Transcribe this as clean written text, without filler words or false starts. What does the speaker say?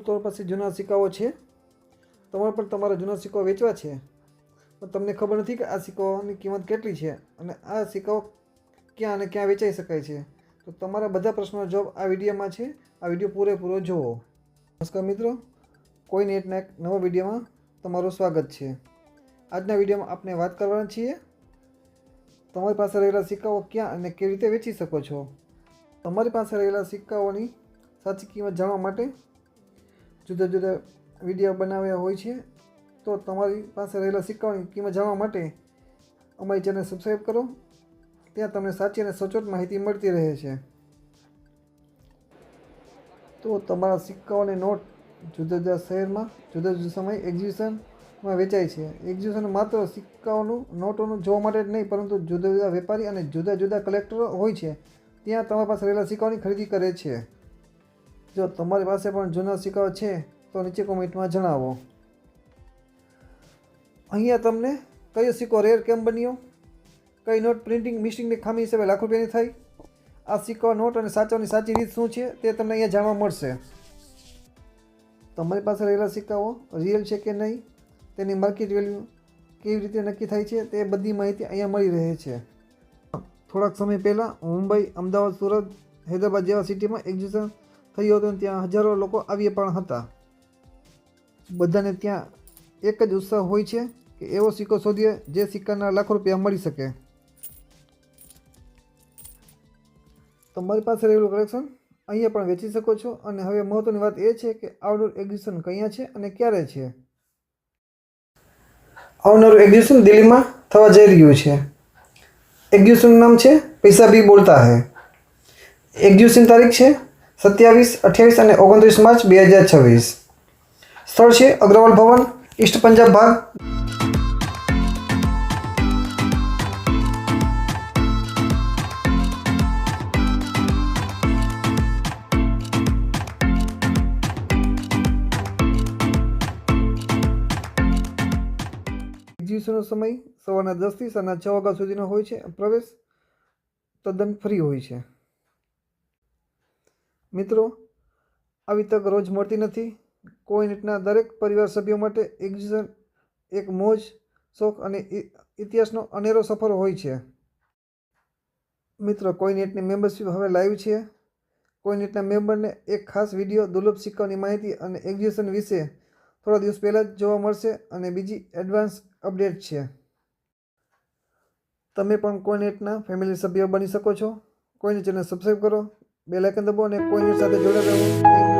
શું તમારી પાસે જૂના સિક્કાઓ છે? તમારે પણ તમારા જૂના સિક્કાઓ વેચવા છે, પણ તમને ખબર નથી કે આ સિક્કાઓની કિંમત કેટલી છે અને આ સિક્કાઓ ક્યાં અને ક્યાં વેચાઈ શકાય છે. તો તમારા બધા પ્રશ્નોનો જવાબ આ વિડીયોમાં છે. આ વિડીયો પૂરેપૂરો જુઓ. નમસ્કાર મિત્રો, કોઈ નેટના એક નવા વિડીયોમાં તમારું સ્વાગત છે. આજના વિડીયોમાં આપણે વાત કરવાના છીએ તમારી પાસે રહેલા સિક્કાઓ ક્યાં અને કેવી રીતે વેચી શકો છો. તમારી પાસે રહેલા સિક્કાઓની સાચી કિંમત જાણવા માટે જુદા જુદા વિડીયો બનાવ્યા હોય છે. તો તમારી પાસે રહેલા સિક્કાઓની કિંમત જાણવા માટે અમારી ચેનલ સબસ્ક્રાઈબ કરો. ત્યાં તમને સાચી અને સચોટ માહિતી મળતી રહે છે. તો તમારા સિક્કાઓની નોટ જુદા જુદા શહેરમાં જુદા જુદા સમય એક્ઝિબિશનમાં વેચાય છે. એક્ઝિબિશન માત્ર સિક્કાઓનું નોટોનું જોવા માટે જ નહીં, પરંતુ જુદા જુદા વેપારી અને જુદા જુદા કલેક્ટરો હોય છે. ત્યાં તમારી પાસે રહેલા સિક્કાઓની ખરીદી કરે છે. જો તમારી પાસે પણ જૂના સિક્કાઓ છે તો નીચે કોમેન્ટમાં જણાવો. અહીંયા તમને કયો સિક્કો રેર કેમ બન્યો, કઈ નોટ પ્રિન્ટિંગ મિસ્ટેકની ખામી હિસાબે લાખ રૂપિયાની થઈ, આ સિક્કા નોટ અને સાચવવાની સાચી રીત શું છે તે તમને અહીંયા જાણવા મળશે. તમારી પાસે રહેલા સિક્કાઓ રિયલ છે કે નહીં, તેની માર્કેટ વેલ્યુ કેવી રીતે નક્કી થાય છે, તે બધી માહિતી અહીંયા મળી રહે છે. થોડાક સમય પહેલાં મુંબઈ, અમદાવાદ, સુરત, હૈદરાબાદ જેવા સિટીમાં એક્ઝિબિશન થયું હતું. ત્યાં હજારો લોકો આવ્યા પણ હતા. બધાને ત્યાં એક જ ઉત્સાહ હોય છે કે એવો સિક્કો શોધીએ જે સિક્કાના લાખો રૂપિયા મળી શકે. તમારી પાસે રહેલું કલેક્શન અહીંયા પણ વેચી શકો છો. અને હવે મહત્વની વાત એ છે કે આઉટડોર એક્ઝિબિશન ક્યાં છે અને ક્યારે છે. આવનારું એક્ઝિબિશન દિલ્હીમાં થવા જઈ રહ્યું છે. એક્ઝિબિશનનું નામ છે પૈસા ભી બોલતા હૈ. એક્ઝિબિશન તારીખ છે 27, 28 અને 29 માર્ચ 2026. સ્થળ છે અગ્રવાલ ભવન, ઈસ્ટ પંજાબ ભાગ. એક્ઝિબિશનનો સમય સવારના 10 થી સાંજના 6 વાગ્યા સુધીનો હોય છે. પ્રવેશ તદ્દન ફ્રી હોય છે. મિત્રો, આવી તક રોજ મળતી નથી. કોઈ નેટના દરેક પરિવાર સભ્યો માટે એક્ઝિબિશન એક મોજ, શોખ અને ઇતિહાસનો અનેરો સફર હોય છે. મિત્રો, કોઈ નેટની મેમ્બરશિપ હવે લાઈવ છે. કોઈ નેટના મેમ્બરને એક ખાસ વિડીયો, દુર્લભ સિક્કાઓની માહિતી અને એક્ઝિબિશન વિશે થોડા દિવસ પહેલાં જ જોવા મળશે. અને બીજી એડવાન્સ અપડેટ છે. તમે પણ કોઈ નેટના ફેમિલી સભ્ય બની શકો છો. કોઈની ચેનલ સબસ્ક્રાઈબ કરો, બેલ આઇકન દબાવો અને કોઈ નેટ સાથે જોડાયેલા રહો. Thank you.